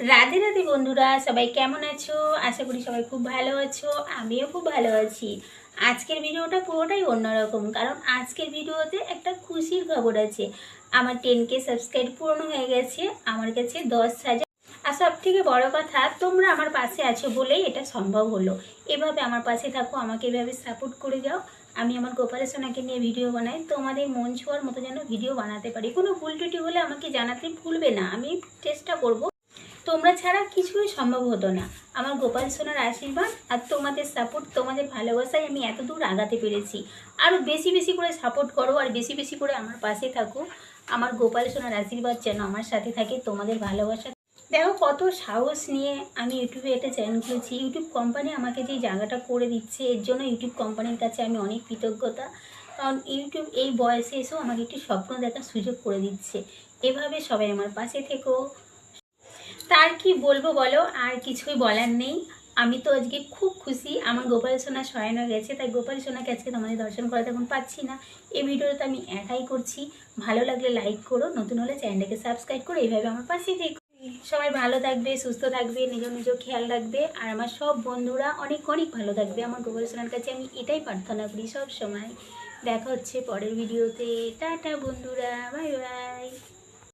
রাধে রাধে বন্ধুরা, সবাই কেমন আছো? আশা করি সবাই খুব ভালো আছো। আমিও খুব ভালো আছি। আজকের ভিডিওটা পুরোটাই অন্যরকম, কারণ আজকের ভিডিওতে একটা খুশির খবর আছে। আমার 10K সাবস্ক্রাইব পূর্ণ হয়ে গেছে। আমার কাছে 10,000। আর সব থেকে বড় কথা, তোমরা আমার পাশে আছো বলেই এটা সম্ভব হলো। এভাবে আমার পাশে থাকো, আমাকে এভাবে সাপোর্ট করে যাও। আমি আমার গোপাল সোনাকে নিয়ে ভিডিও বানাই, তোমাদের মন ছোঁয়ার মতো যেন ভিডিও বানাতে পারি। কোনো ভুল টুটি হলে আমাকে জানাতে ভুলবে না, আমি চেষ্টা করব। তোমরা ছাড়া কিছুই সম্ভব হতো না। আমার গোপাল সোনার আশীর্বাদ আর তোমাদের সাপোর্ট, তোমাদের ভালোবাসায় আমি এত দূর আগাতে পেরেছি। আরও বেশি বেশি করে সাপোর্ট করো আর বেশি বেশি করে আমার পাশে থাকো। আমার গোপাল সোনার আশীর্বাদ যেন আমার সাথে থাকে, তোমাদের ভালোবাসা। দেখো কত সাহস নিয়ে আমি ইউটিউবে একটা চ্যানেল খুলেছি। ইউটিউব কোম্পানি আমাকে যে জায়গাটা করে দিচ্ছে, এর জন্য ইউটিউব কোম্পানির কাছে আমি অনেক কৃতজ্ঞতা। কারণ ইউটিউব এই বয়সে এসেও আমাকে একটি স্বপ্ন দেখার সুযোগ করে দিচ্ছে। এভাবে সবাই আমার পাশে থেকো। তার কি বলবো বলো, আর কিছুই বলার নেই। আমি তো আজকে খুব খুশি, আমার গোপাল সোনা শয়ন হয়ে গেছে, তাই গোপাল সোনাকে আজকে তোমাদের দর্শন করাতে এখন পাচ্ছি না। এই ভিডিওটা আমি একাই করছি। ভালো লাগলে লাইক করো, নতুন হলে চ্যানেলটাকে সাবস্ক্রাইব করো, এইভাবে আমার পাশেই থেকো। সবাই ভালো থাকবে, সুস্থ থাকবে, নিজের খেয়াল রাখবে, আর আমার সব বন্ধুরা অনেক অনেক ভালো থাকবে। আমার গোপাল সোনার কাছে আমি এটাই প্রার্থনা করি সব সময়। দেখা হচ্ছে পরের ভিডিওতে। টাটা বন্ধুরা, বাই বাই।